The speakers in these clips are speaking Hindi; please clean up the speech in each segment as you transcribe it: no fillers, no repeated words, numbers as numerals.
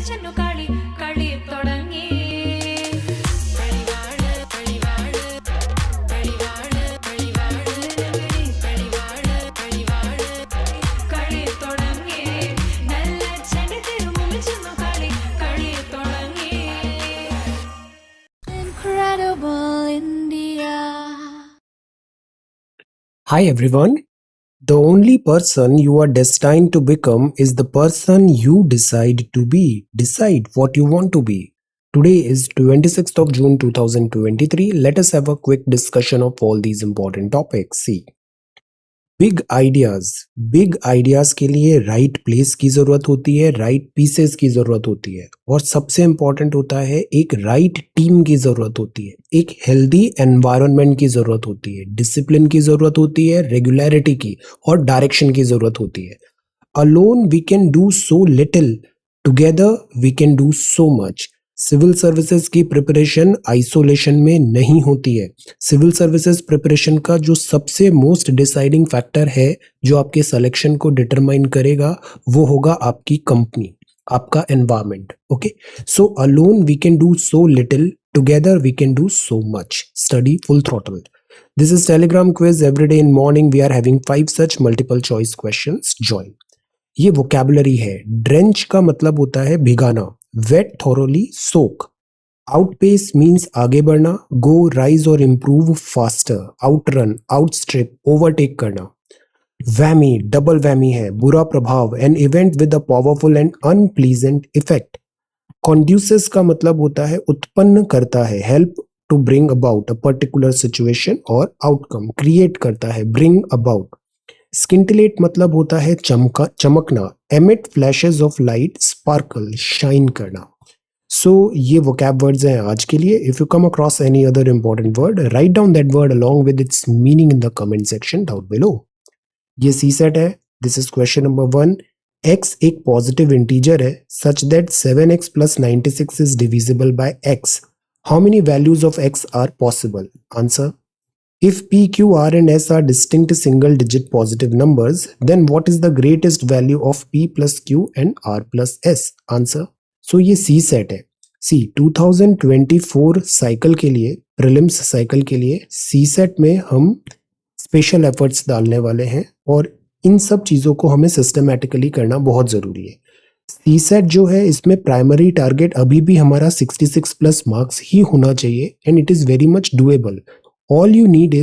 വിളിച്ചെന്നു കളി കളി തുടങ്ങി കളിവാണ് കളിവാണ് കളിവാണ് കളിവാണ് കളിവാണ് കളിവാണ് കളി തുടങ്ങി നല്ല ചെടി തിരുമുളിച്ചെന്നു കളി കളി തുടങ്ങി Incredible India. Hi everyone. The only person you are destined to become is the person you decide to be. Decide what you want to be. Today is 26th of June 2023. Let us have a quick discussion of all these important topics. See, big ideas के लिए राइट प्लेस की जरूरत होती है, राइट पीसेस की जरूरत होती है, और सबसे इंपॉर्टेंट होता है एक राइट टीम की जरूरत होती है, एक हेल्दी एनवायरनमेंट की जरूरत होती है, डिसिप्लिन की जरूरत होती है, रेगुलरिटी की और डायरेक्शन की जरूरत होती है. Alone we can do so little, together we can do so much. Civil services की प्रिपरेशन आइसोलेशन में नहीं होती है. सिविल सर्विसेज प्रिपरेशन का जो सबसे मोस्ट डिसाइडिंग फैक्टर है जो आपके सिलेक्शन को डिटरमाइन करेगा वो होगा आपकी कंपनी, आपका environment. Okay, so alone we can do so little, together we can do so much. Study full throttle. This is Telegram quiz. Every day in morning we are having 5 such multiple choice questions. Join. ये वोकैबुलरी है. ड्रेंच का मतलब होता है भिगाना. Wet thoroughly soak. Outpace means आगे बढ़ना. गो राइज और improve faster. Outrun, outstrip, overtake करना. वैमी डबल वैमी है, बुरा प्रभाव. An event with a powerful and unpleasant effect. Conduces का मतलब होता है उत्पन्न करता है. Help to bring about a particular situation और आउटकम. क्रिएट करता है, ब्रिंग अबाउट. स्किंटिलेट मतलब होता है चमकना. Emit flashes of light, sparkle, shine करना. सो ये वोकैब वर्ड्स हैं आज के लिए. If you come across any other important word, write down that word along with its meaning in the comment section down below. ये सी सेट है. This is question number 1. x एक पॉजिटिव इंटीजर है such that 7x plus 96 is divisible by x. How many values of x are possible? Answer. If p, q, r and s are distinct single digit positive numbers, then what is the greatest value of p plus q and r plus s? Answer. So ये C set है. See, 2024 साइकिल के लिए, प्रीलिम्स साइकिल के लिए C set में हम स्पेशल एफर्ट्स डालने वाले हैं और इन सब चीज़ों को हमें सिस्टमैटिकली करना बहुत ज़रूरी है. C set जो है इसमें प्राइमरी टारगेट अभी भी हमारा 66 प्लस मार्क्स ही होना चाहिए and it is very much doable. All you need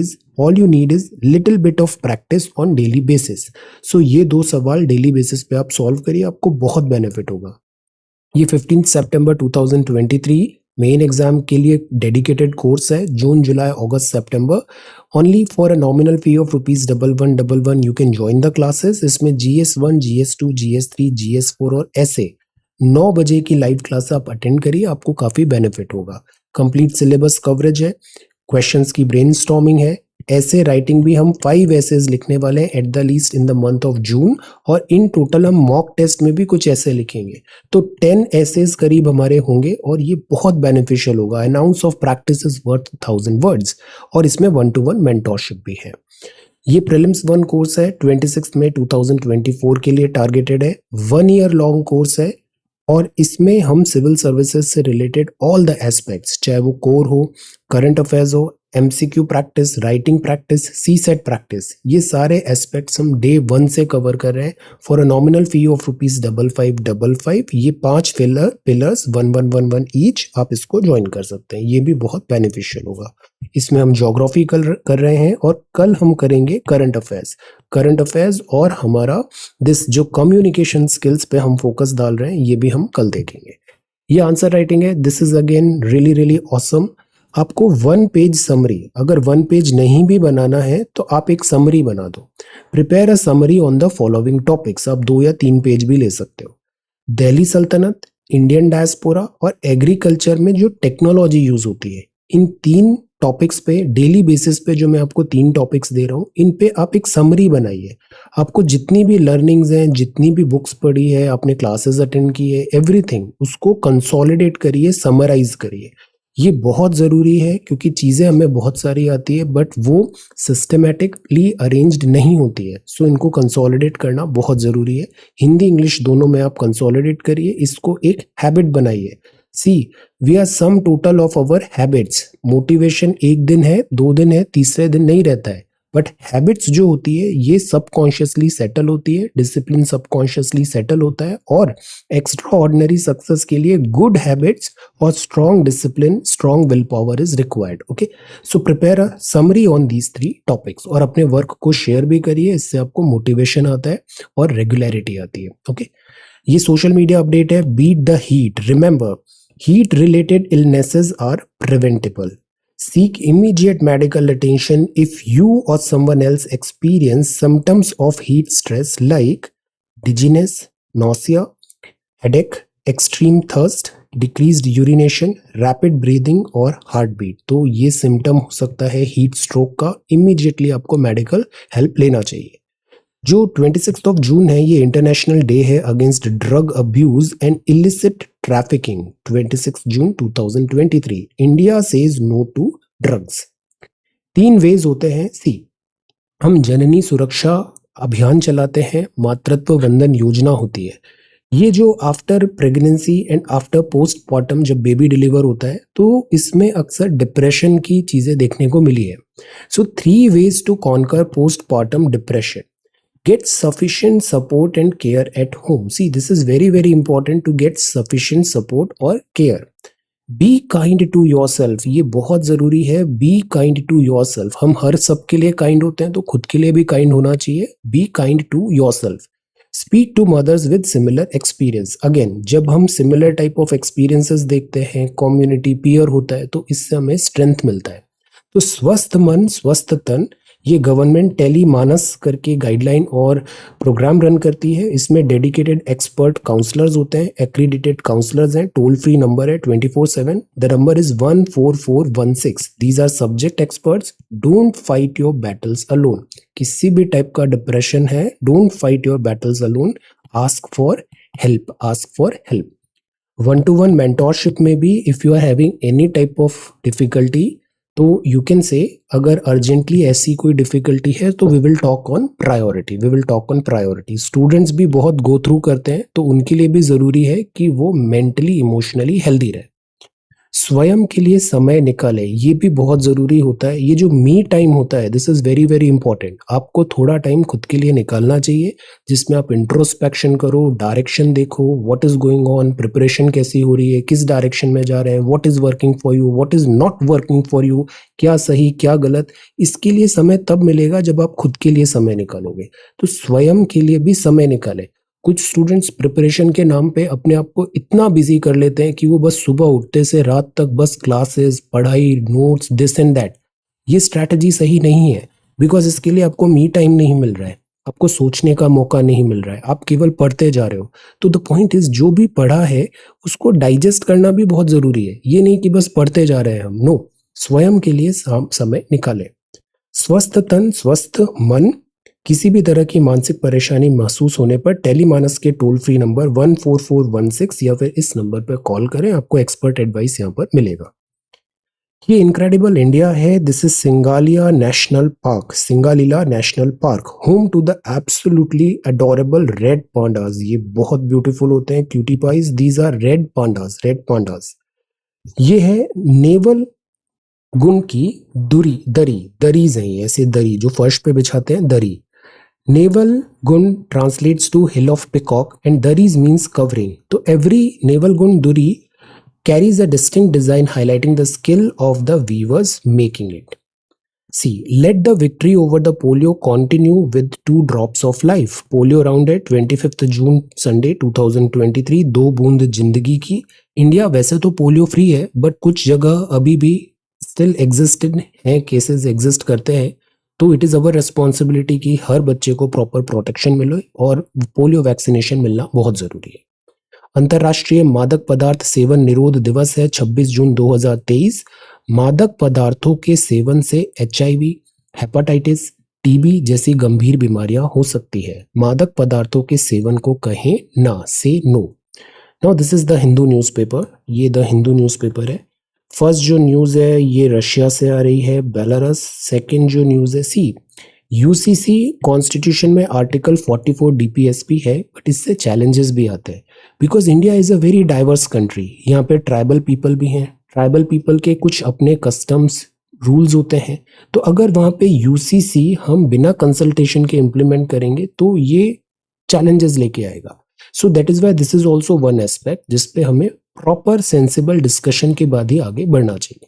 is little bit of practice on daily basis. So ये 2 सवाल डेली बेसिस पे आप सॉल्व करिए, आपको बहुत बेनिफिट होगा. ये 15 सितंबर 2023 मेन एग्जाम के लिए डेडिकेटेड कोर्स है. जून, जुलाई, अगस्त, सितंबर. Only for a nominal fee of ₹1111 you can join the classes. इसमें GS1, GS2, GS3, GS4 और ऐसे 9 बजे की लाइव क्लास आप अटेंड करिए, आपको काफ़ी बेनिफिट होगा. कंप्लीट सिलेबस कवरेज है, क्वेश्चंस की ब्रेनस्टॉर्मिंग है, ऐसे राइटिंग भी हम 5 ऐसेज लिखने वाले हैं at the least in the month of June, और इन टोटल हम मॉक टेस्ट में भी कुछ ऐसे लिखेंगे. तो 10 ऐसेज करीब हमारे होंगे और ये बहुत बेनिफिशियल होगा. N ounce of practice is worth 1000 words. और इसमें 1-to-1 मेंटोरशिप भी है. ये प्रीलिम्स 1 कोर्स है, 26 मई 2024 के लिए टारगेटेड है. 1 ईयर लॉन्ग कोर्स है और इसमें हम सिविल सर्विसेज से रिलेटेड ऑल द एस्पेक्ट्स, चाहे वो कोर हो, करंट अफेयर्स हो, MCQ practice, writing practice, C set practice, ये सारे एस्पेक्ट्स हम डे 1 से कवर कर रहे हैं for a nominal fee of ₹5555. ये 5 पिलर्स 1111 ईच, आप इसको ज्वाइन कर सकते हैं. ये भी बहुत बेनिफिशियल होगा. इसमें हम ज्योग्राफी कर रहे हैं और कल हम करेंगे करंट अफेयर्स और हमारा दिस जो कम्युनिकेशन स्किल्स पे हम फोकस डाल रहे हैं ये भी हम कल देखेंगे. ये आंसर राइटिंग है. This is again really awesome. आपको 1 पेज समरी, अगर 1 पेज नहीं भी बनाना है तो आप एक समरी बना दो. Prepare a summary on the following topics. आप 2 या 3 पेज भी ले सकते हो. दिल्ली सल्तनत, इंडियन डायस्पोरा और एग्रीकल्चर में जो टेक्नोलॉजी यूज होती है, इन 3 टॉपिक्स पे डेली बेसिस पे जो मैं आपको 3 टॉपिक्स दे रहा हूँ, इन पे आप एक समरी बनाइए. आपको जितनी भी लर्निंग्स हैं, जितनी भी बुक्स पढ़ी है, आपने क्लासेस अटेंड की है, एवरीथिंग उसको कंसोलिडेट करिए, समराइज करिए. ये बहुत ज़रूरी है क्योंकि चीज़ें हमें बहुत सारी आती है बट वो सिस्टमेटिकली अरेंज्ड नहीं होती है, सो इनको कंसोलिडेट करना बहुत ज़रूरी है। हिंदी इंग्लिश दोनों में आप कंसोलिडेट करिए, इसको एक हैबिट बनाइए। See we are sum total of our habits. Motivation एक दिन है, 2 दिन है, तीसरे दिन नहीं रहता है, बट हैबिट्स जो होती है ये सबकॉन्शियसली सेटल होती है, डिसिप्लिन सबकॉन्शियसली सेटल होता है, और एक्स्ट्रा ऑर्डिनरी सक्सेस के लिए गुड हैबिट्स और strong discipline, strong will power is required. Okay, so prepare a summary on these 3 topics और अपने वर्क को शेयर भी करिए, इससे आपको मोटिवेशन आता है और रेगुलरिटी आती है। ओके, ये सोशल मीडिया अपडेट है। Beat the heat. Remember, heat related illnesses are preventable. Seek immediate medical attention if you or someone else experience symptoms of heat stress like dizziness, nausea, headache, extreme thirst, decreased urination, rapid breathing और heartbeat। तो ये सिम्टम हो सकता है हीट स्ट्रोक का। इमीडिएटली आपको मेडिकल हेल्प लेना चाहिए। जो 26 ऑफ जून है ये इंटरनेशनल डे है against drug abuse and illicit trafficking. 26 June 2023। India says no to drugs. 3 ways होते हैं। सी, हम जननी सुरक्षा अभियान चलाते हैं, मातृत्व वंदन योजना होती है। ये जो after pregnancy and after postmortem जब बेबी डिलीवर होता है तो इसमें अक्सर डिप्रेशन की चीजें देखने को मिली है। So 3 ways to conquer postmortem depression. Get sufficient support and care at home. See, this is very, very important to get sufficient support or care. Be kind to yourself. ये बहुत ज़रूरी है। Be kind to yourself. हम हर सबके लिए kind होते हैं तो खुद के लिए भी kind होना चाहिए। Be kind to yourself. Speak to mothers with similar experience. Again, जब हम similar type of experiences देखते हैं, community peer होता है तो इससे हमें strength मिलता है। तो स्वस्थ मन स्वस्थ तन, ये गवर्नमेंट टेली मानस करके गाइडलाइन और प्रोग्राम रन करती है। इसमें डेडिकेटेड एक्सपर्ट काउंसलर्स होते हैं, एक्रीडिटेड काउंसलर्स हैं। टोल फ्री नंबर है 24/7। The number is 14416। These are subject experts. Don't fight your battles alone. किसी भी टाइप का डिप्रेशन है, don't fight your battles alone, ask for help, ask for help. 1-to-1 mentorship में भी if you are having any type of difficulty तो यू कैन से अगर अर्जेंटली ऐसी कोई डिफिकल्टी है तो we will talk on priority, we will talk on priority. Students भी बहुत गो थ्रू करते हैं तो उनके लिए भी ज़रूरी है कि वो मेंटली इमोशनली हेल्दी रहे। स्वयं के लिए समय निकालें, ये भी बहुत ज़रूरी होता है। ये जो मी टाइम होता है, this is very very important. आपको थोड़ा टाइम खुद के लिए निकालना चाहिए जिसमें आप इंट्रोस्पेक्शन करो, डायरेक्शन देखो, what is going on, preparation कैसी हो रही है, किस डायरेक्शन में जा रहे हैं, what is working for you, what is not working for you, क्या सही क्या गलत। इसके लिए समय तब मिलेगा जब आप खुद के लिए समय निकालोगे। तो स्वयं के लिए भी समय निकालें। कुछ स्टूडेंट्स प्रिपरेशन के नाम पे अपने आप को इतना बिजी कर लेते हैं कि वो बस सुबह उठते से रात तक बस क्लासेस, पढ़ाई, नोट्स, दिस एंड दैट। ये स्ट्रैटेजी सही नहीं है बिकॉज इसके लिए आपको मी टाइम नहीं मिल रहा है, आपको सोचने का मौका नहीं मिल रहा है, आप केवल पढ़ते जा रहे हो। तो द पॉइंट इज जो भी पढ़ा है उसको डाइजेस्ट करना भी बहुत जरूरी है। ये नहीं कि बस पढ़ते जा रहे हैं हम, नो, स्वयं के लिए समय निकालें। स्वस्थ तन स्वस्थ मन। किसी भी तरह की मानसिक परेशानी महसूस होने पर टेलीमानस के टोल फ्री नंबर 14416 या फिर इस नंबर पर कॉल करें, आपको एक्सपर्ट एडवाइस यहाँ पर मिलेगा। ये इनक्रेडिबल इंडिया है। This is Singalia national park, Singalila national park, home to the absolutely adorable red pandas. ये बहुत ब्यूटीफुल होते हैं, cutie pies. These are red pandas, red pandas. ये है नेवल गुण की दरीज हैं, ऐसे दरी जो फर्श पे बिछाते हैं, दरी। नेवल गुण translates to hill of peacock and daris means covering. तो every नेवल गुण दुरी carries a distinct design highlighting the skill of the weavers making it. See, let the victory over the polio continue with 2 drops of life. Polio round है 25 जून संडे 2023। 2 बूंद जिंदगी की। इंडिया वैसे तो पोलियो फ्री है बट कुछ जगह अभी भी स्टिल एग्जिस्टेड है, केसेस एग्जिस्ट करते हैं। तो इट इज़ अवर रिस्पॉन्सिबिलिटी कि हर बच्चे को प्रॉपर प्रोटेक्शन मिले और पोलियो वैक्सीनेशन मिलना बहुत ज़रूरी है। अंतर्राष्ट्रीय मादक पदार्थ सेवन निरोध दिवस है 26 जून 2023। मादक पदार्थों के सेवन से HIV, हेपेटाइटिस, TB जैसी गंभीर बीमारियां हो सकती है। मादक पदार्थों के सेवन को कहें ना, say no. Now this is the Hindu newspaper. ये द हिंदू न्यूज़पेपर है। फर्स्ट जो न्यूज़ है ये रशिया से आ रही है, बेलारस। सेकंड जो न्यूज़ है, सी यूसीसी कॉन्स्टिट्यूशन में आर्टिकल 44 डीपीएसपी है, बट इससे चैलेंजेस भी आते हैं because India is a very diverse country. यहाँ पे ट्राइबल पीपल भी हैं, ट्राइबल पीपल के कुछ अपने कस्टम्स रूल्स होते हैं। तो अगर वहाँ पे यूसीसी हम बिना कंसल्टेशन के इम्प्लीमेंट करेंगे तो ये चैलेंजेस लेके आएगा। So that is why this is also one aspect जिसपे हमें प्रॉपर सेंसिबल डिस्कशन के बाद ही आगे बढ़ना चाहिए।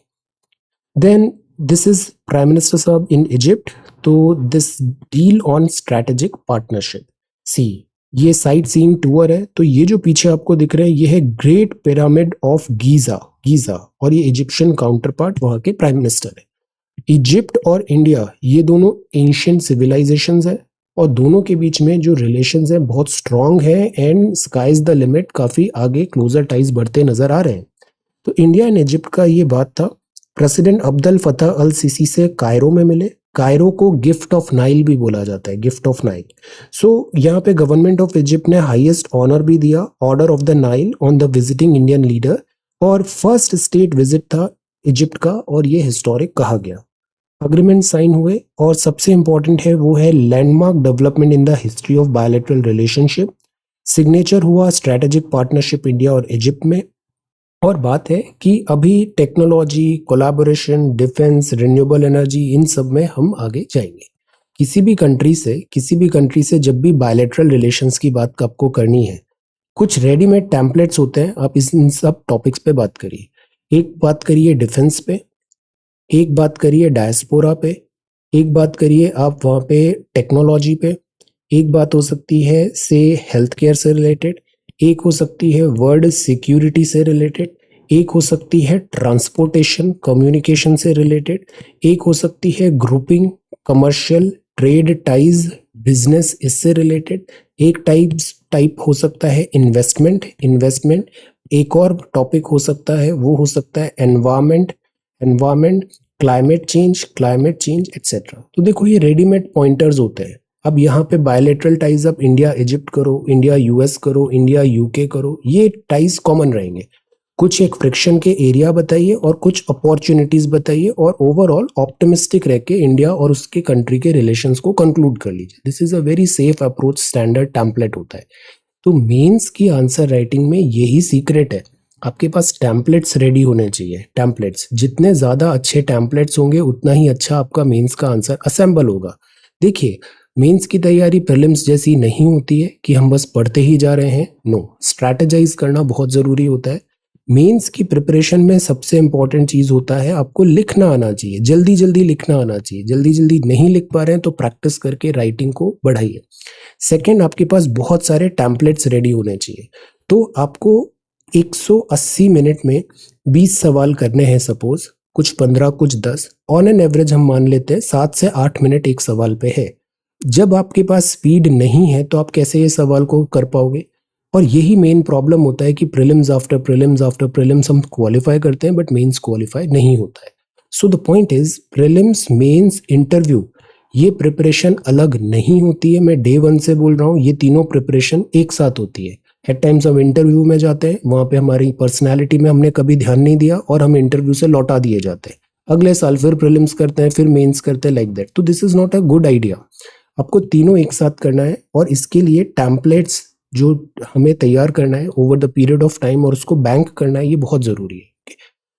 Then this is prime minister साहब इन इजिप्ट, तो this deal on strategic partnership. See ये साइट सीइंग टूर है, तो ये जो पीछे आपको दिख रहा है ये है great pyramid of Giza, Giza, और ये इजिप्शियन काउंटर पार्ट वहाँ के प्राइम मिनिस्टर है। इजिप्ट और इंडिया ये दोनों एंशियंट सिविलाइजेशंस है और दोनों के बीच में जो रिलेशंस है बहुत स्ट्रांग है and sky is the limit, काफी आगे क्लोजर टाइज बढ़ते नजर आ रहे हैं। तो इंडिया एंड इजिप्ट का ये बात था। प्रेसिडेंट अब्दुल फतह अल सीसी से कायरो में मिले। कायरो को गिफ्ट ऑफ नाइल भी बोला जाता है, गिफ्ट ऑफ नाइल। सो यहाँ पे गवर्नमेंट ऑफ इजिप्ट ने हाईएस्ट ऑनर भी दिया, order of the Nile, on the visiting Indian leader, और फर्स्ट स्टेट विजिट था इजिप्ट का और ये हिस्टोरिक कहा गया। अग्रीमेंट साइन हुए और सबसे इंपॉर्टेंट है वो है landmark development in the history of bilateral relationship. Signature हुआ स्ट्रैटेजिक पार्टनरशिप इंडिया और इजिप्ट में। और बात है कि अभी technology, collaboration, defence, renewable energy, इन सब में हम आगे जाएंगे। किसी भी कंट्री से जब भी बायलैटरल रिलेशंस की बात आपको करनी है, कुछ रेडीमेड टेम्पलेट्स होते हैं, आप इन सब टॉपिक्स पे बात करिए। एक बात करिए डिफेंस पे, एक बात करिए डायस्पोरा पे, एक बात करिए आप वहाँ पे टेक्नोलॉजी पे, एक बात हो सकती है से हेल्थ केयर से रिलेटेड, एक हो सकती है वर्ल्ड सिक्योरिटी से रिलेटेड, एक हो सकती है ट्रांसपोर्टेशन कम्युनिकेशन से रिलेटेड, एक हो सकती है grouping commercial trade ties business इससे रिलेटेड, एक टाइप हो सकता है इन्वेस्टमेंट, एक और टॉपिक हो सकता है वो हो सकता है एनवायरमेंट, क्लाइमेट चेंज एक्सेट्रा। तो देखो ये रेडीमेड पॉइंटर्स होते हैं। अब यहाँ पे बायलैटरल टाइज आप इंडिया इजिप्ट करो, इंडिया यूएस करो, इंडिया यूके करो, ये टाइज कॉमन रहेंगे। कुछ एक फ्रिक्शन के एरिया बताइए और कुछ अपॉर्चुनिटीज बताइए और ओवरऑल ऑप्टिमिस्टिक रह के इंडिया और उसके कंट्री के रिलेशंस को कंक्लूड कर लीजिए। This is a very safe approach, standard template होता है। तो मेंस की आंसर राइटिंग में यही सीक्रेट है, आपके पास टेम्पलेट्स रेडी होने चाहिए। टेम्पलेट्स जितने ज्यादा अच्छे टेम्पलेट्स होंगे उतना ही अच्छा आपका मेंस का आंसर असेंबल होगा। देखिए मेंस की तैयारी प्रीलिम्स जैसी नहीं होती है कि हम बस पढ़ते ही जा रहे हैं। नो, स्ट्रैटेजाइज करना बहुत जरूरी होता है। मेंस की प्रिपरेशन में सबसे इंपॉर्टेंट चीज होता है आपको लिखना आना चाहिए, जल्दी जल्दी लिखना आना चाहिए। जल्दी जल्दी नहीं लिख पा रहे हैं तो प्रैक्टिस करके राइटिंग को बढ़ाइए। सेकंड, आपके पास बहुत सारे टेम्पलेट्स रेडी होने चाहिए। तो आपको 180 मिनट में 20 सवाल करने हैं, सपोज कुछ 15 कुछ 10, ऑन एन एवरेज हम मान लेते हैं 7 से 8 मिनट एक सवाल पे है। जब आपके पास स्पीड नहीं है तो आप कैसे ये सवाल को कर पाओगे? और यही मेन प्रॉब्लम होता है कि प्रीलिम्स आफ्टर प्रीलिम्स हम क्वालिफाई करते हैं बट मेंस क्वालिफाई नहीं होता है। So the point is prelims, mains, interview, ये प्रिपरेशन अलग नहीं होती है। मैं डे 1 से बोल रहा हूँ, ये तीनों प्रिपरेशन एक साथ होती है। एट टाइम्स हम इंटरव्यू में जाते हैं, वहां पे हमारी पर्सनैलिटी में हमने कभी ध्यान नहीं दिया और हम इंटरव्यू से लौटा दिए जाते हैं। अगले साल फिर प्रीलिम्स करते हैं, फिर मेंस करते हैं, लाइक दैट। तो this is not a good idea. आपको तीनों एक साथ करना है और इसके लिए टेम्पलेट्स जो हमें तैयार करना है over the period of time और उसको बैंक करना है, ये बहुत जरूरी है।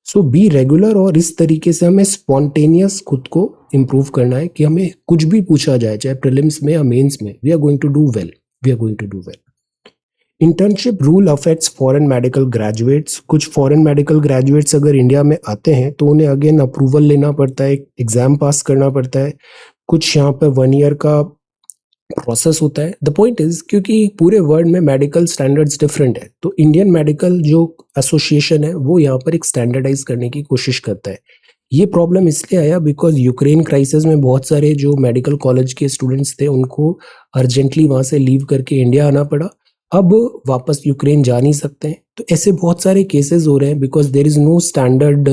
सो बी रेगुलर और इस तरीके से हमें स्पॉन्टेनियस खुद को इम्प्रूव करना है कि हमें कुछ भी पूछा जाए, चाहे प्रीलिम्स में या मेंस में, we are going to do well. Internship rule affects foreign medical graduates. कुछ फॉरेन मेडिकल ग्रेजुएट्स अगर इंडिया में आते हैं तो उन्हें अगेन अप्रूवल लेना पड़ता है, एग्जाम पास करना पड़ता है। कुछ यहाँ पे 1 ईयर का प्रोसेस होता है। द पॉइंट इज क्योंकि पूरे वर्ल्ड में मेडिकल स्टैंडर्ड्स डिफरेंट है, तो इंडियन मेडिकल जो एसोसिएशन है वो यहाँ पर एक स्टैंडर्डाइज करने की कोशिश करता है। ये प्रॉब्लम इसलिए आया बिकॉज यूक्रेन क्राइसिस में बहुत सारे जो मेडिकल कॉलेज के स्टूडेंट्स थे उनको अर्जेंटली वहां से लीव करके इंडिया आना पड़ा। अब वापस यूक्रेन जा नहीं सकते हैं। तो ऐसे बहुत सारे केसेस हो रहे हैं because there is no standard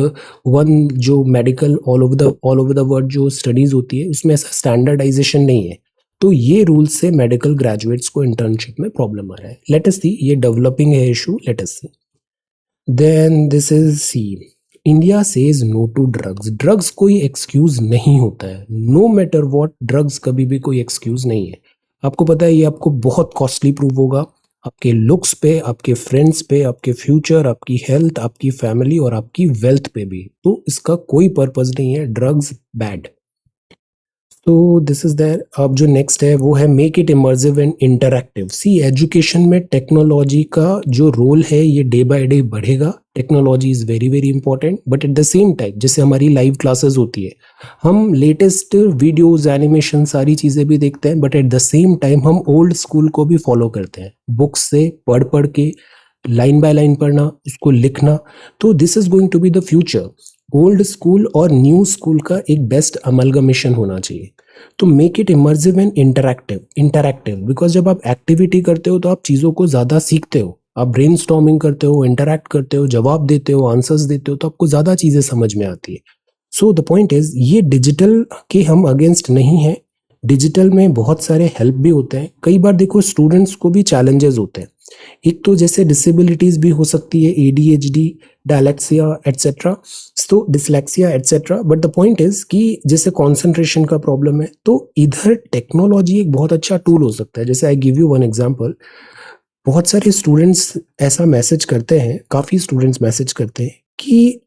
one जो medical all over the world जो स्टडीज होती है उसमें ऐसा स्टैंडर्डाइजेशन नहीं है। तो ये रूल से मेडिकल ग्रेजुएट्स को इंटर्नशिप में प्रॉब्लम आ रहा है। लेट अस सी, ये डेवलपिंग है issue, let us see. Then this is see India says no to drugs. Drugs कोई एक्सक्यूज नहीं होता है, नो मैटर व्हाट, ड्रग्स कभी भी कोई एक्सक्यूज नहीं है। आपको पता है ये आपको बहुत कॉस्टली प्रूव होगा, आपके लुक्स पे, आपके फ्रेंड्स पे, आपके फ्यूचर, आपकी हेल्थ, आपकी फैमिली और आपकी वेल्थ पे भी। तो इसका कोई पर्पस नहीं है, ड्रग्स बैड। तो दिस इज देयर। अब जो नेक्स्ट है वो है make it immersive and interactive. See education में टेक्नोलॉजी का जो रोल है ये डे बाय डे बढ़ेगा। Technology is very very important, but at the same time जैसे हमारी लाइव क्लासेस होती है, हम लेटेस्ट वीडियोस, एनिमेशन, सारी चीजें भी देखते हैं, but at the same time हम ओल्ड स्कूल को भी फॉलो करते हैं, बुक्स से पढ़ पढ़ के, लाइन बाय लाइन पढ़ना, उसको लिखना। तो this is going to be the future. Old school और न्यू स्कूल का एक बेस्ट अमलगमेशन होना चाहिए। तो make it immersive and interactive. Interactive because जब आप एक्टिविटी करते हो तो आप चीज़ों को ज़्यादा सीखते हो, आप ब्रेनस्टॉर्मिंग करते हो, इंटरैक्ट करते हो, जवाब देते हो, आंसर्स देते हो, तो आपको ज़्यादा चीज़ें समझ में आती है। सो द पॉइंट इज, ये डिजिटल के हम अगेंस्ट नहीं हैं। डिजिटल में बहुत सारे हेल्प भी होते हैं। कई बार देखो स्टूडेंट्स को भी चैलेंजेस होते हैं, एक तो जैसे डिसेबिलिटीज भी हो सकती है, एडीएचडी, डायलेक्सिया एटसेट्रा, तो dyslexia etcetera. But the point is कि जैसे कंसंट्रेशन का प्रॉब्लम है, तो इधर टेक्नोलॉजी एक बहुत अच्छा टूल हो सकता है। जैसे I give you one example, बहुत सारे स्टूडेंट्स ऐसा मैसेज करते हैं, काफ़ी स्टूडेंट्स मैसेज करते हैं कि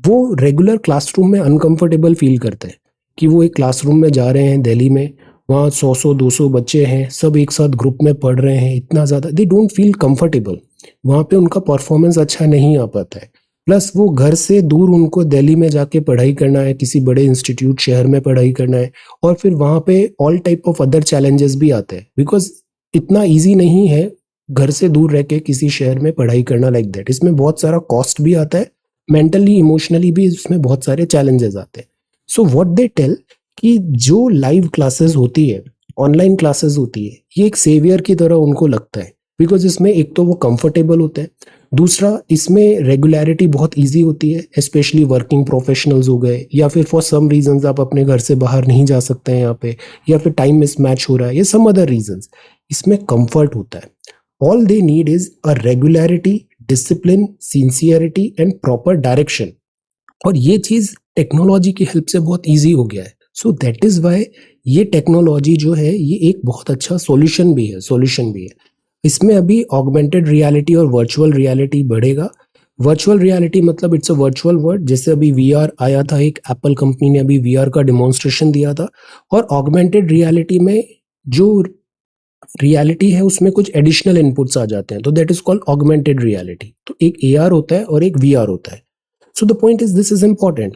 वो रेगुलर क्लासरूम में अनकंफर्टेबल फील करते हैं, कि वो एक क्लासरूम में जा रहे हैं दिल्ली में, वहाँ 100-200 बच्चे हैं, सब एक साथ ग्रुप में पढ़ रहे हैं, इतना ज़्यादा दे डोंट फील कंफर्टेबल, वहाँ पे उनका परफॉर्मेंस अच्छा नहीं आ पाता है। प्लस वो घर से दूर उनको दिल्ली में जाके पढ़ाई करना है, किसी बड़े इंस्टीट्यूट शहर में पढ़ाई करना है, और फिर वहाँ पे all type of other challenges भी आते हैं, बिकॉज इतना ईजी नहीं है घर से दूर रह के किसी शहर में पढ़ाई करना लाइक दैट। इसमें बहुत सारा कॉस्ट भी आता है, मेंटली इमोशनली भी इसमें बहुत सारे चैलेंजेस आते हैं। सो व्हाट दे टेल कि जो लाइव क्लासेस होती है, ऑनलाइन क्लासेस होती है, ये एक सेवियर की तरह उनको लगता है, बिकॉज इसमें एक तो वो कंफर्टेबल होते हैं, दूसरा इसमें रेगुलरिटी बहुत इजी होती है, स्पेशली वर्किंग प्रोफेशनल्स हो गए, या फिर फॉर सम रीजंस आप अपने घर से बाहर नहीं जा सकते हैं यहाँ पे, या फिर टाइम मिसमैच हो रहा है, या सम अदर रीजंस, इसमें कंफर्ट होता है। All they need is a regularity, discipline, sincerity and proper direction, और ये चीज टेक्नोलॉजी की हेल्प से बहुत इजी हो गया है। सो दैट इज वाई ये टेक्नोलॉजी जो है ये एक बहुत अच्छा सॉल्यूशन भी है। इसमें अभी ऑगमेंटेड रियलिटी और वर्चुअल रियलिटी बढ़ेगा। वर्चुअल रियलिटी मतलब इट्स अ वर्चुअल वर्ल्ड, जैसे अभी वीआर आया था, एक एप्पल कंपनी ने अभी वीआर का डेमोन्स्ट्रेशन दिया था, और ऑगमेंटेड रियलिटी में जो रियलिटी है उसमें कुछ एडिशनल इनपुट्स आ जाते हैं, तो that is called augmented reality. तो एक एआर होता है और एक वीआर होता है। So the point is this is important.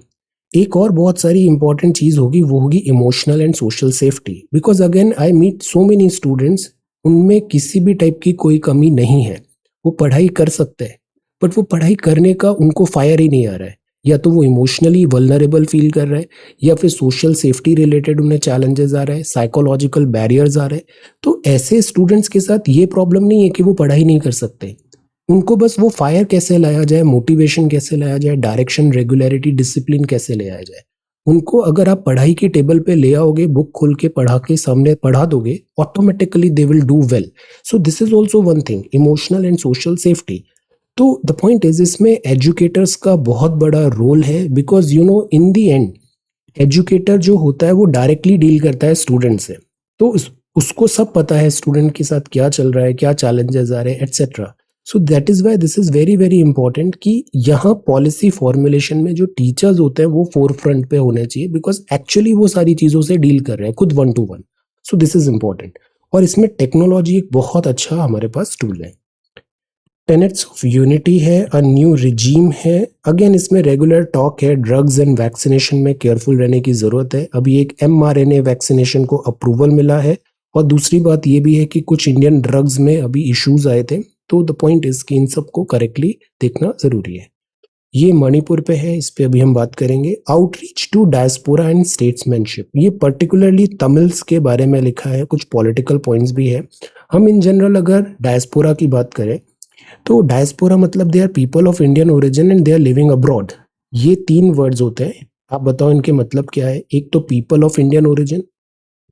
एक और बहुत सारी इंपॉर्टेंट चीज होगी, वो होगी emotional and social safety, because again I meet so many students, उनमें किसी भी टाइप की कोई कमी नहीं है, वो पढ़ाई कर सकते हैं, बट वो पढ़ाई करने का उनको फायर ही नहीं आ रहा है, या तो वो इमोशनली वल्नरेबल फील कर रहे हैं, या फिर सोशल सेफ्टी रिलेटेड उन्हें चैलेंजेस आ रहे हैं, साइकोलॉजिकल बैरियर्स आ रहे हैं। तो ऐसे स्टूडेंट्स के साथ ये प्रॉब्लम नहीं है कि वो पढ़ाई नहीं कर सकते, उनको बस वो फायर कैसे लाया जाए, मोटिवेशन कैसे लाया जाए, डायरेक्शन, रेगुलरिटी, डिसिप्लिन कैसे ले आया जाए, उनको अगर आप पढ़ाई की टेबल पे ले आओगे, बुक खोल के पढ़ा के सामने पढ़ा दोगे, automatically they will do well. So this is also one thing, emotional and social safety. तो द पॉइंट इज, इसमें एजुकेटर्स का बहुत बड़ा रोल है, because you know in the end educator जो होता है वो डायरेक्टली डील करता है स्टूडेंट से, तो उसको सब पता है स्टूडेंट के साथ क्या चल रहा है, क्या चैलेंजेस आ रहे हैं, etcetera. So that is why this is very very important कि यहाँ पॉलिसी फॉर्मुलेशन में जो टीचर्स होते हैं वो फोर फ्रंट पे होने चाहिए, बिकॉज एक्चुअली वो सारी चीजों से डील कर रहे हैं खुद 1 to 1। So this is important, और इसमें टेक्नोलॉजी एक बहुत अच्छा हमारे पास टूल है। टेनेट्स ऑफ यूनिटी है, अ न्यू रिजीम है। अगेन इसमें रेगुलर टॉक है, ड्रग्स एंड वैक्सीनेशन में केयरफुल रहने की जरूरत है। अभी एक mRNA वैक्सीनेशन को अप्रूवल मिला है, और दूसरी बात ये भी है कि कुछ इंडियन ड्रग्स में अभी इश्यूज आए थे, तो द पॉइंट इज कि इन सबको करेक्टली देखना जरूरी है। ये मणिपुर पे है, इस पे अभी हम बात करेंगे। Outreach to diaspora and statesmanship, ये पर्टिकुलरली तमिल्स के बारे में लिखा है, कुछ पॉलिटिकल पॉइंट्स भी है। हम इन जनरल अगर डायस्पोरा की बात करें तो डायस्पोरा मतलब they are people of Indian origin and they are living abroad. ये 3 वर्ड्स होते हैं, आप बताओ इनके मतलब क्या है। एक तो people of Indian origin,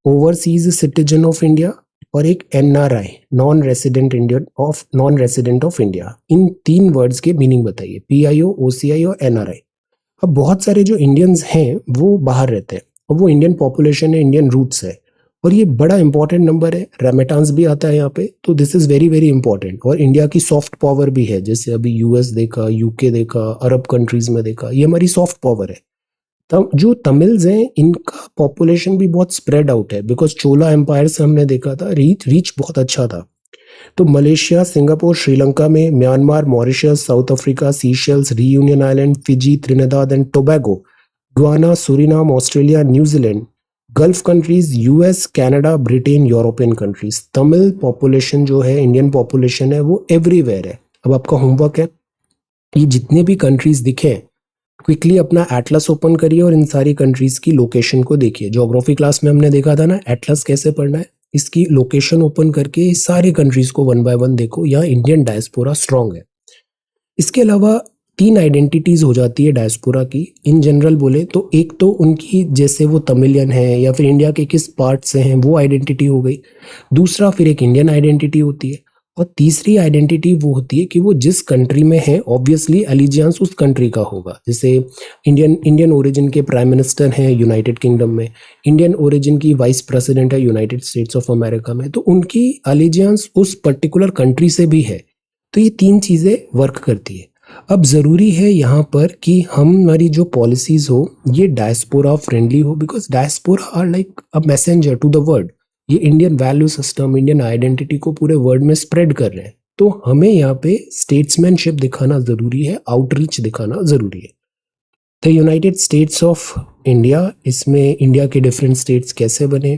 overseas citizen of India, और एक NRI, non resident of India. In 3 words के मीनिंग बताइए, PIO, OCI और NRI। अब बहुत सारे जो इंडियंस हैं वो बाहर रहते हैं और वो इंडियन पॉपुलेशन है, इंडियन रूट्स है, और ये बड़ा इंपॉर्टेंट नंबर है। रेमिटेंस भी आता है यहाँ पे, तो this is very very important. और इंडिया की सॉफ्ट पावर भी है, जैसे अभी यूएस देखा, यूके देखा, अरब कंट्रीज में देखा, ये हमारी सॉफ्ट पावर है। तब जो तमिल्स हैं इनका पॉपुलेशन भी बहुत स्प्रेड आउट है, बिकॉज चोला एम्पायर से हमने देखा था रीच बहुत अच्छा था। तो मलेशिया, सिंगापुर, श्रीलंका में, Myanmar, Mauritius, South Africa, Seychelles, Reunion Island, Fiji, Trinidad and Tobago, Guyana, Suriname, Australia, New Zealand, Gulf countries, US, Canada, Britain, European countries. Tamil population जो है, इंडियन पॉपुलेशन है, वो एवरीवेयर है। अब आपका होमवर्क है, ये जितने भी कंट्रीज दिखे क्विकली अपना एटलस ओपन करिए और इन सारी कंट्रीज की लोकेशन को देखिए। ज्योग्राफी क्लास में हमने देखा था ना एटलस कैसे पढ़ना है, इसकी लोकेशन ओपन करके सारे कंट्रीज को वन बाय वन देखो। यहाँ इंडियन डायस्पोरा स्ट्रांग है। इसके अलावा 3 आइडेंटिटीज हो जाती है डायस्पोरा की इन जनरल बोले तो। एक तो उनकी जैसे वो तमिलियन है या फिर इंडिया के किस पार्ट से हैं वो आइडेंटिटी हो गई। दूसरा फिर एक इंडियन आइडेंटिटी होती है, और तीसरी आइडेंटिटी वो होती है कि वो जिस कंट्री में है ऑब्वियसली एलिजियंस उस कंट्री का होगा। जैसे इंडियन ओरिजिन के प्राइम मिनिस्टर हैं यूनाइटेड किंगडम में, इंडियन ओरिजिन की वाइस प्रेसिडेंट है यूनाइटेड स्टेट्स ऑफ अमेरिका में, तो उनकी एलिजियंस उस पर्टिकुलर कंट्री से भी है। तो ये 3 चीज़ें वर्क करती है। अब ज़रूरी है यहाँ पर कि हमारी जो पॉलिसीज़ हो ये डायस्पोरा फ्रेंडली हो, because diaspora are like a messenger to the world. ये Indian value system, Indian identity को पूरे वर्ल्ड में स्प्रेड कर रहे हैं। तो हमें यहाँ पे स्टेट्समैनशिप दिखाना ज़रूरी है, आउटरीच दिखाना ज़रूरी है। The United states of India, इसमें इंडिया के डिफरेंट स्टेट्स कैसे बने।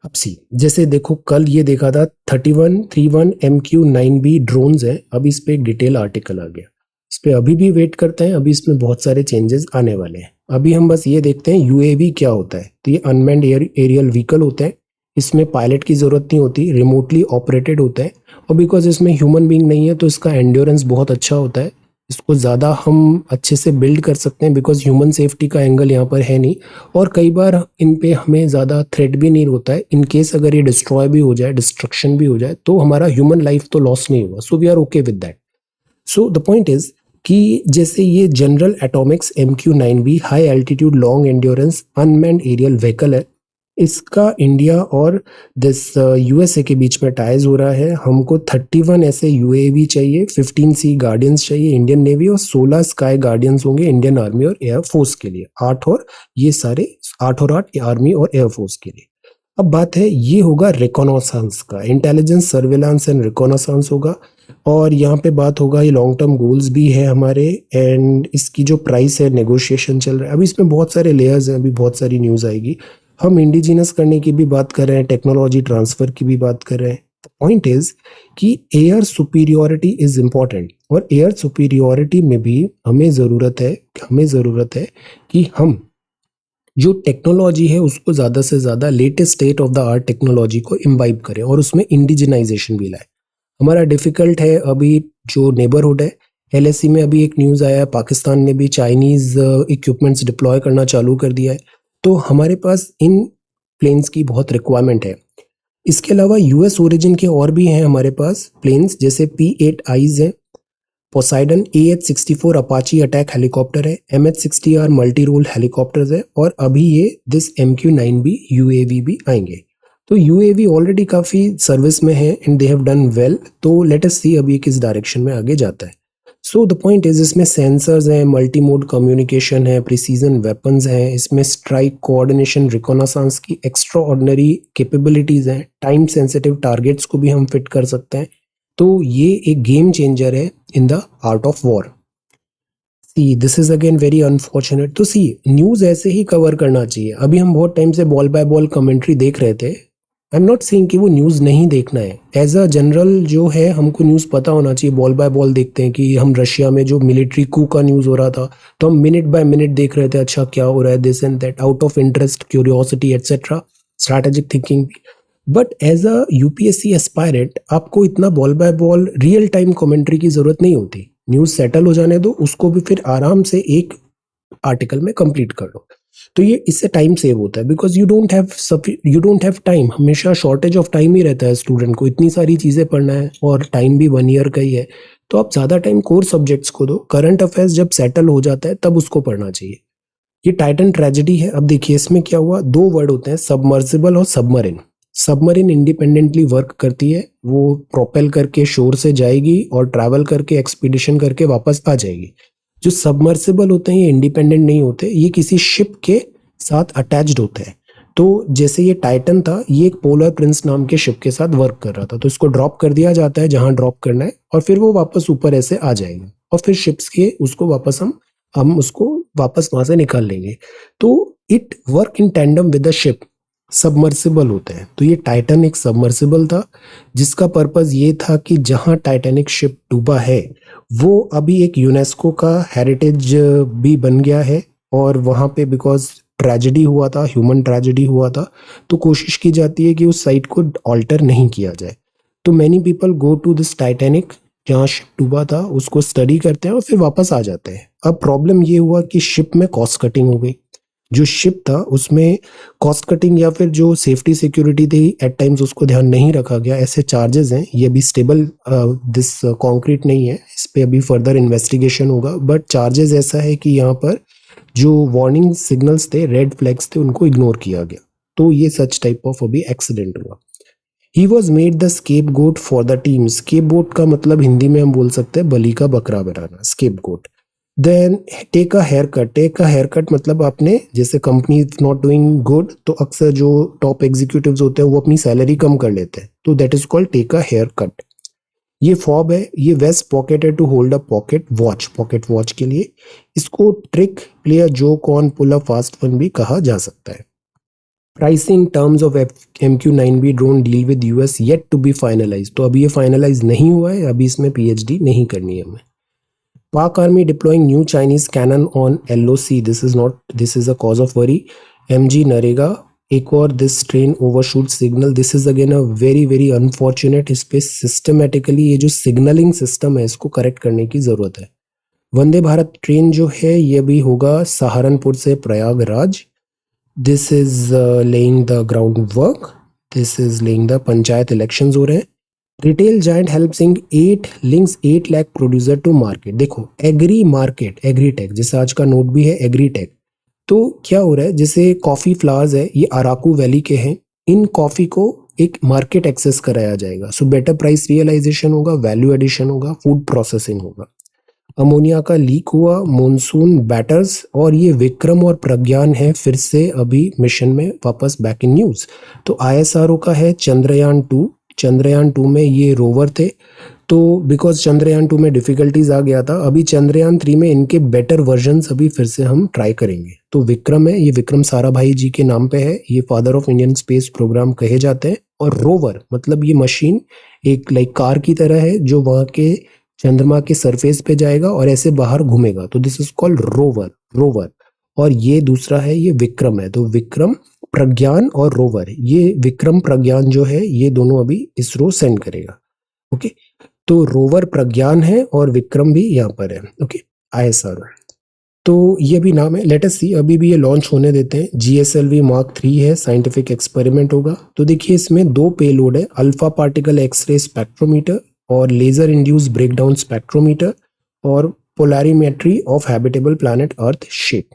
अब सी जैसे देखो कल ये देखा था 3131 MQ-9B ड्रोन्स है, अब इस पे एक डिटेल आर्टिकल आ गया। इस पे अभी भी वेट करते हैं, अभी इसमें बहुत सारे चेंजेस आने वाले हैं। अभी हम बस ये देखते हैं यूएवी क्या होता है। तो ये अनमैन्ड एरियल व्हीकल होते हैं, इसमें पायलट की ज़रूरत नहीं होती, रिमोटली ऑपरेटेड होता है, और बिकॉज इसमें ह्यूमन बीइंग नहीं है तो इसका एंड्योरेंस बहुत अच्छा होता है। इसको ज़्यादा हम अच्छे से बिल्ड कर सकते हैं बिकॉज ह्यूमन सेफ्टी का एंगल यहाँ पर है नहीं, और कई बार इन पे हमें ज़्यादा थ्रेट भी नहीं होता है। इन केस अगर ये डिस्ट्रॉय भी हो जाए, डिस्ट्रक्शन भी हो जाए, तो हमारा ह्यूमन लाइफ तो लॉस नहीं होगा। So we are okay with that. So the point is कि जैसे ये general atomics MQ-9B high altitude long endurance unmanned aerial vehicle है, इसका इंडिया और दिस यूएसए के बीच में टाइज हो रहा है। हमको 31 ऐसे यूएवी चाहिए, 15 सी गार्डियंस चाहिए इंडियन नेवी, और 16 स्काई गार्डियंस होंगे इंडियन आर्मी और एयर फोर्स के लिए। 8 और ये सारे 8 और 8 आर्मी और एयर फोर्स के लिए। अब बात है ये होगा रिकॉनसांस का, इंटेलिजेंस, सर्विलांस एंड रिकॉनसांस होगा, और यहाँ पे बात होगा ये लॉन्ग टर्म गोल्स भी है हमारे, एंड इसकी जो प्राइस है नेगोशिएशन चल रहा है। अभी इसमें बहुत सारे लेयर्स हैं, अभी बहुत सारी न्यूज़ आएगी। हम इंडिजिनस करने की भी बात कर रहे हैं, टेक्नोलॉजी ट्रांसफर की भी बात कर रहे हैं। पॉइंट इज कि एयर सुपीरियोरिटी इज इम्पॉर्टेंट, और एयर सुपीरियोरिटी में भी हमें ज़रूरत है कि हम जो टेक्नोलॉजी है उसको ज़्यादा से ज़्यादा latest state of the art technology को इम्बाइब करें और उसमें इंडिजिनाइजेशन भी लाए। हमारा डिफ़िकल्ट है अभी जो नेबरहुड है। LSE में अभी एक न्यूज़ आया है, पाकिस्तान ने भी चाइनीज़ इक्विपमेंट्स डिप्लॉय करना चालू कर दिया है, तो हमारे पास इन प्लेन्स की बहुत रिक्वायरमेंट है। इसके अलावा US ओरिजिन के और भी हैं हमारे पास प्लेन्स, जैसे P-8Is है, Poseidon, AH-64 Apache attack helicopter है, MH-60R मल्टी रोल हेलीकॉप्टर्स है, और अभी ये दिस MQ-9B UAV भी आएंगे। तो UAV ऑलरेडी काफ़ी सर्विस में है and they have done well, तो लेट अस सी अभी किस डायरेक्शन में आगे जाता है। सो द पॉइंट इज इसमें सेंसर्स हैं, मल्टी मोड कम्युनिकेशन है, प्रिसीजन वेपन्स हैं, इसमें स्ट्राइक, कोऑर्डिनेशन, रिकॉनासांस की एक्स्ट्रा ऑर्डिनरी कैपेबिलिटीज़ हैं, टाइम सेंसिटिव टारगेट्स को भी हम फिट कर सकते हैं। तो ये एक गेम चेंजर है in the art of war. C this is again very unfortunate. तो सी न्यूज़ ऐसे ही कवर करना चाहिए। अभी हम बहुत टाइम से बॉल बाय बॉल कमेंट्री देख रहे थे। आई एम नॉट सेइंग कि वो न्यूज़ नहीं देखना है, एज अ जनरल जो है हमको न्यूज़ पता होना चाहिए। बॉल बाय बॉल देखते हैं कि हम रशिया में जो मिलिट्री कू का न्यूज़ हो रहा था तो हम मिनट बाय मिनट देख रहे थे, अच्छा क्या हो रहा है, this and that, out of interest, curiosity etcetera, strategic thinking भी। But as a UPSC aspirant आपको इतना ball by ball real time commentary की ज़रूरत नहीं होती। न्यूज़ सेटल हो जाने दो, उसको भी फिर आराम से एक आर्टिकल में कंप्लीट कर लो। तो ये इससे टाइम सेव होता है, because you don't have time. हमेशा शॉर्टेज ऑफ टाइम ही रहता है स्टूडेंट को, इतनी सारी चीज़ें पढ़ना है और टाइम भी 1 ईयर का ही है। तो आप ज़्यादा टाइम कोर सब्जेक्ट्स को दो, करंट अफेयर्स जब सेटल हो जाता है तब उसको पढ़ना चाहिए। ये टाइटन ट्रेजेडी है। अब देखिए इसमें क्या हुआ, दो वर्ड होते हैं, सबमर्सिबल और सबमरीन। सबमरीन इंडिपेंडेंटली वर्क करती है, वो प्रोपेल करके शोर से जाएगी और ट्रैवल करके एक्सपीडिशन करके वापस आ जाएगी। जो सबमर्सिबल होते हैं ये इंडिपेंडेंट नहीं होते, ये किसी शिप के साथ अटैच्ड होते हैं। तो जैसे ये टाइटन था, ये एक पोलर प्रिंस नाम के शिप के साथ वर्क कर रहा था, तो इसको ड्रॉप कर दिया जाता है जहां ड्रॉप करना है और फिर वो वापस ऊपर ऐसे आ जाएगा और फिर शिप्स के उसको वापस हम उसको वापस वहां से निकाल लेंगे। तो it work in tandem with the ship, submersible होते हैं। तो ये टाइटन एक सबमर्सिबल था जिसका पर्पस ये था कि जहां टाइटैनिक शिप डूबा है वो अभी एक यूनेस्को का हेरिटेज भी बन गया है और वहां पे बिकॉज ट्रेजेडी हुआ था, ह्यूमन ट्रेजेडी हुआ था, तो कोशिश की जाती है कि उस साइट को ऑल्टर नहीं किया जाए। तो many people go to this Titanic, जहाँ शिप डूबा था उसको स्टडी करते हैं और फिर वापस आ जाते हैं। अब प्रॉब्लम ये हुआ कि शिप में कॉस्ट कटिंग हो गई। जो शिप था उसमें कॉस्ट कटिंग या फिर जो सेफ्टी सिक्योरिटी थी एट टाइम्स उसको ध्यान नहीं रखा गया, ऐसे चार्जेस हैं। ये अभी स्टेबल दिस कॉन्क्रीट नहीं है, इस पे अभी फर्दर इन्वेस्टिगेशन होगा, बट चार्जेस ऐसा है कि यहाँ पर जो वार्निंग सिग्नल्स थे, रेड फ्लैग्स थे, उनको इग्नोर किया गया। तो ये सच टाइप ऑफ अभी एक्सीडेंट हुआ। He was made the scapegoat for the team. Scapegoat का मतलब हिंदी में हम बोल सकते हैं बलि का बकरा बनाना, scapegoat. Then take a hair cut. Take a hair cut मतलब आपने, जैसे company is not doing good तो अक्सर जो टॉप एग्जीक्यूटिव्स होते हैं वो अपनी सैलरी कम कर लेते हैं, तो that is called take a hair cut. ये फॉब है, ये वेस्ट पॉकेट है to hold a pocket watch, pocket watch के लिए। इसको trick, play a joke on, pull a fast one भी कहा जा सकता है। Pricing terms of MQ-9B drone deal with US yet to be finalize. तो अभी ये फाइनलाइज नहीं हुआ है, अभी इसमें PhD नहीं करनी है हमें। Pak army deploying new Chinese cannon on LOC, this is a cause of worry. MG NREGA एक और, this train overshoot signal, this is again a very very unfortunate. इस पे सिस्टमेटिकली ये जो सिग्नलिंग सिस्टम है इसको करेक्ट करने की जरूरत है। वंदे भारत ट्रेन जो है ये भी होगा सहारनपुर से Prayagraj. This is laying the ground work, this is laying the panchayat elections हो रहे हैं। Retail giant helps in 8 lakh producer to market. देखो एग्री मार्केट, एग्रीटेक, जैसे आज का नोट भी है एग्रीटेक। तो क्या हो रहा है, जैसे कॉफी फ्लावर्स है, ये अराकू वैली के हैं, इन कॉफी को एक मार्केट एक्सेस कराया जाएगा, सो बेटर प्राइस रियलाइजेशन होगा, वैल्यू एडिशन होगा, फूड प्रोसेसिंग होगा। अमोनिया का लीक हुआ, मॉनसून बैटर्स, और ये विक्रम और प्रज्ञान है फिर से अभी मिशन में वापस बैक इन न्यूज। तो ISRO का है चंद्रयान 2। चंद्रयान 2 में ये रोवर थे, तो बिकॉज चंद्रयान 2 में डिफिकल्टीज आ गया था, अभी चंद्रयान 3 में इनके बेटर वर्जन्स अभी फिर से हम ट्राई करेंगे। तो विक्रम है, ये विक्रम साराभाई जी के नाम पे है, ये father of Indian space program कहे जाते हैं। और रोवर मतलब ये मशीन एक लाइक कार की तरह है जो वहां के चंद्रमा के सरफेस पे जाएगा और ऐसे बाहर घूमेगा, तो दिस इज कॉल्ड रोवर। और ये दूसरा है, ये विक्रम है। तो विक्रम, प्रज्ञान और रोवर, ये विक्रम प्रज्ञान जो है ये दोनों अभी इसरो सेंड करेगा। ओके, तो रोवर प्रज्ञान है और विक्रम भी यहाँ पर है। ओके, ISRO, तो ये भी नाम है। लेट अस सी, अभी भी ये लॉन्च होने देते हैं। GSLV Mark 3 है, साइंटिफिक एक्सपेरिमेंट होगा। तो देखिए इसमें 2 पेलोड है, अल्फा पार्टिकल एक्सरे स्पेक्ट्रोमीटर और लेजर इंड्यूस ब्रेकडाउन स्पेक्ट्रोमीटर और polarimetry of habitable planet earth shape.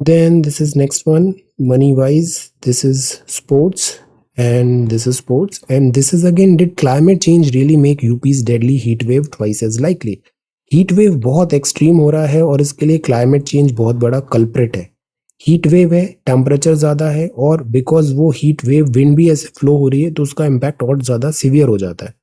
Then this is next one, money wise, this is sports and this is sports, and this is again, did climate change really make UP's deadly heat wave twice as likely? Heat wave बहुत एक्सट्रीम हो रहा है और इसके लिए क्लाइमेट चेंज बहुत बड़ा कल्प्रिट है। हीट वेव है, टेम्परेचर ज़्यादा है, और बिकॉज वो हीट वेव विंड भी ऐसे फ्लो हो रही है तो उसका इम्पैक्ट और ज़्यादा सीवियर हो जाता है।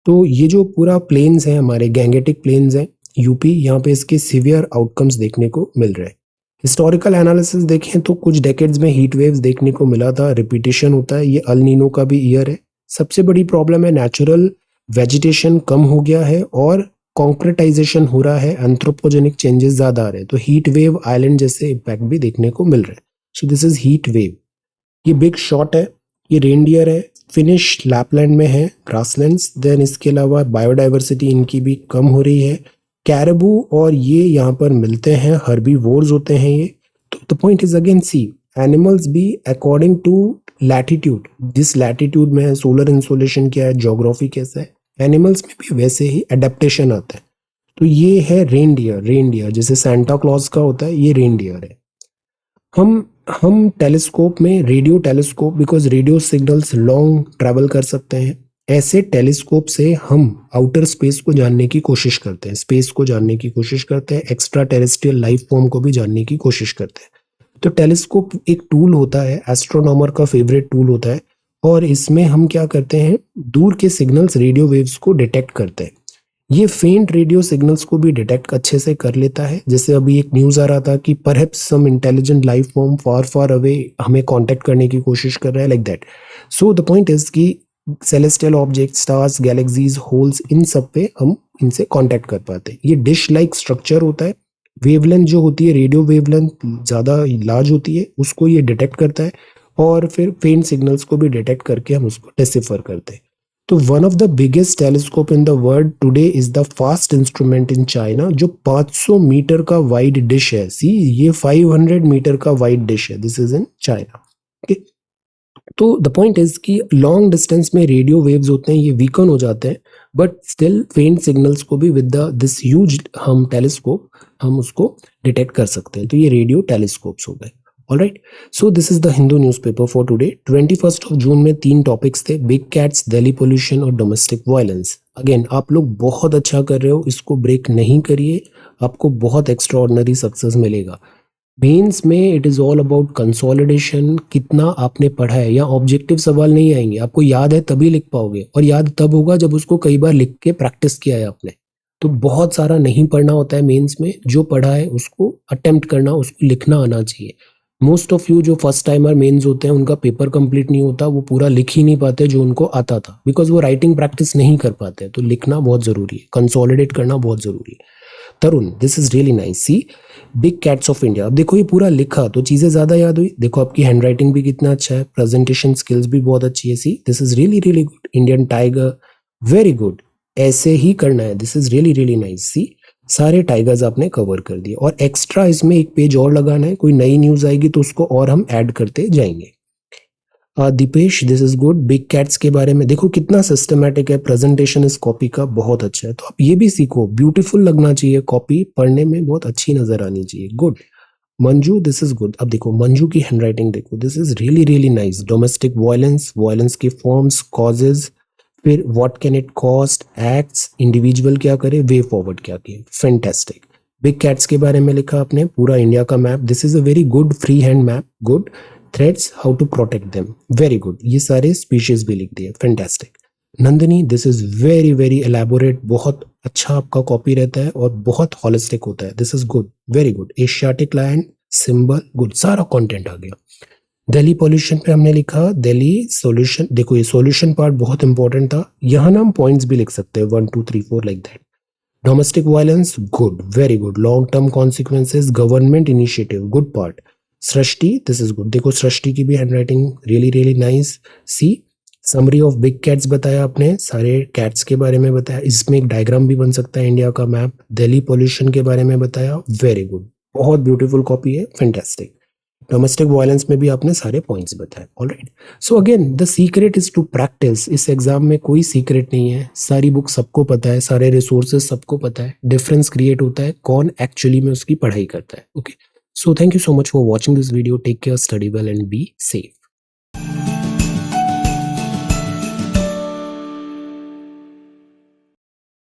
तो ये जो पूरा प्लेन्स हैं हमारे, गैंगेटिक प्लेन्स हैं यूपी, यहाँ पे इसके सीवियर आउटकम्स देखने को मिल रहे हैं। हिस्टोरिकल एनालिसिस देखें तो कुछ डेकेड्स में हीट वेव्स देखने को मिला था, रिपीटेशन होता है। ये अल नीनो का भी ईयर है। सबसे बड़ी प्रॉब्लम है नेचुरल वेजिटेशन कम हो गया है और कॉन्क्रीटाइजेशन हो रहा है, एंथ्रोपोजेनिक चेंजेस ज़्यादा आ रहे हैं, तो हीट वेव आइलैंड जैसे इम्पैक्ट भी देखने को मिल रहे हैं। So this is heat wave. ये बिग शॉट है, ये रेनडियर है, फिनिश लैपलैंड में है, ग्रासलैंड्स। देन इसके अलावा बायोडाइवर्सिटी इनकी भी कम हो रही है। कैरबू और ये यहाँ पर मिलते हैं, हर्बीवोर्स होते हैं ये। तो the point is again see, animals भी अकॉर्डिंग टू लैटिट्यूड, जिस लैटिट्यूड में है, सोलर इंसोलेशन क्या है, ज्योग्राफी कैसा है, एनिमल्स में भी वैसे ही एडेप्टेशन आता है। तो ये है रेनडियर जैसे सेंटा क्लॉज का होता है, ये रेनडियर है। हम टेलीस्कोप में radio telescope, because radio signals long travel कर सकते हैं, ऐसे टेलीस्कोप से हम आउटर स्पेस को जानने की कोशिश करते हैं, स्पेस को जानने की कोशिश करते हैं, एक्स्ट्रा टेरेस्ट्रियल लाइफ फॉर्म को भी जानने की कोशिश करते हैं। तो टेलीस्कोप एक टूल होता है, एस्ट्रोनॉमर का फेवरेट टूल होता है, और इसमें हम क्या करते हैं, दूर के सिग्नल्स, रेडियो वेव्स को डिटेक्ट करते हैं। ये फेंट रेडियो सिग्नल्स को भी डिटेक्ट अच्छे से कर लेता है। जैसे अभी एक न्यूज आ रहा था कि perhaps some intelligent life form far far away हमें कांटेक्ट करने की कोशिश कर रहा है, like that. So the point is कि celestial object, stars, galaxies, holes, इन सब पे हम इनसे कांटेक्ट कर पाते हैं। ये डिश लाइक स्ट्रक्चर होता है। वेवलेंथ जो होती है, रेडियो वेवलेंथ ज़्यादा लार्ज होती है, उसको ये डिटेक्ट करता है, और फिर फेंट सिग्नल्स को भी डिटेक्ट करके हम उसको डेसिफर करते हैं। तो one of the biggest telescope in the world today is the fast instrument in China, जो 500 मीटर का वाइड डिश है। सी, ये 500 मीटर का वाइड डिश है। This is in China. Okay, तो द पॉइंट इज कि लॉन्ग डिस्टेंस में रेडियो वेव्स होते हैं, ये वीकन हो जाते हैं, बट स्टिल फेंट सिग्नल्स को भी विद दिस ह्यूज हम टेलीस्कोप हम उसको डिटेक्ट कर सकते हैं। तो ये रेडियो टेलीस्कोप्स हो गए। Alright, so this is the Hindu newspaper for today. 21 जून में 3 टॉपिक्स थे, बिग कैट्स, दिल्ली पोल्यूशन और डोमेस्टिक वायलेंस। अगेन आप लोग बहुत अच्छा कर रहे हो, इसको ब्रेक नहीं करिए, आपको बहुत एक्स्ट्रा ऑर्डिनरी सक्सेस मिलेगा। मेंस में it is all about consolidation, कितना आपने पढ़ा है। या ऑब्जेक्टिव सवाल नहीं आएंगे, आपको याद है तभी लिख पाओगे, और याद तब होगा जब उसको कई बार लिख के प्रैक्टिस किया है आपने। तो बहुत सारा नहीं पढ़ना होता है मेंस में, जो पढ़ा है उसको अटेम्प्ट करना, उसको लिखना आना चाहिए। मोस्ट ऑफ यू जो फर्स्ट टाइमर मेंस होते हैं, उनका पेपर कंप्लीट नहीं होता, वो पूरा लिख ही नहीं पाते जो उनको आता था, बिकॉज वो राइटिंग प्रैक्टिस नहीं कर पाते। तो लिखना बहुत जरूरी है, कंसोलिडेट करना बहुत जरूरी है। Tarun, this is really nice. See, big cats of India. अब देखो ये पूरा लिखा तो चीजें ज्यादा याद हुई। देखो आपकी हैंडराइटिंग भी कितना अच्छा है, प्रेजेंटेशन स्किल्स भी बहुत अच्छी है। See, this is really really good. Indian tiger, very good, ऐसे ही करना है। This is really really nice. See, सारे टाइगर्स आपने कवर कर दिए, और एक्स्ट्रा इसमें एक पेज और लगाना है। कोई नई न्यूज आएगी तो उसको और हम ऐड करते जाएंगे। Deepesh, this is good. Big cats के बारे में देखो कितना सिस्टमैटिक है, प्रेजेंटेशन इस कॉपी का बहुत अच्छा है। तो आप ये भी सीखो, ब्यूटीफुल लगना चाहिए कॉपी, पढ़ने में बहुत अच्छी नजर आनी चाहिए। Good. Manju, this is good. अब देखो मंजू की हैंडराइटिंग देखो, this is really really nice. Domestic violence, violence के फॉर्म्स, कॉजेज, फिर what can it cost, acts, individual क्या करे, वे फॉरवर्ड क्या किए, फैंटास्टिक। बिग कैट्स के बारे में लिखा आपने, पूरा इंडिया का map. This is a very good free hand map. Good. Threads, how to protect them, very good. ये सारे स्पीशीज भी लिख दिए, fantastic. Nandini, this is very very elaborate, बहुत अच्छा आपका कॉपी रहता है और बहुत हॉलिस्टिक होता है। This is good, very good. Asiatic lion, symbol, good, सारा कंटेंट आ गया। दिल्ली पॉल्यूशन पे हमने लिखा, दिल्ली सॉल्यूशन। देखो ये सॉल्यूशन पार्ट बहुत इंपॉर्टेंट था, यहाँ ना हम पॉइंट्स भी लिख सकते हैं, 1 2 3 4 like that. Domestic violence, good, very good. Long term consequences, government initiative, good part. Srishti, this is good. देखो सृष्टि की भी handwriting really really nice. See, summary of big cats बताया आपने, सारे कैट्स के बारे में बताया, इसमें एक डायग्राम भी बन सकता है इंडिया का मैप। दिल्ली पॉल्यूशन के बारे में बताया, वेरी गुड, बहुत ब्यूटीफुल कॉपी है, फैंटास्टिक। डोमेस्टिक वायलेंस में भी आपने सारे पॉइंट्स बताए। Alright, so again the secret is to practice. इस एग्जाम में कोई सीक्रेट नहीं है, सारी बुक सबको पता है, सारे रिसोर्सेज सबको पता है। डिफरेंस क्रिएट होता है कौन एक्चुअली में उसकी पढ़ाई करता है। Okay, so thank you so much for watching this video. Take care, study well and be safe.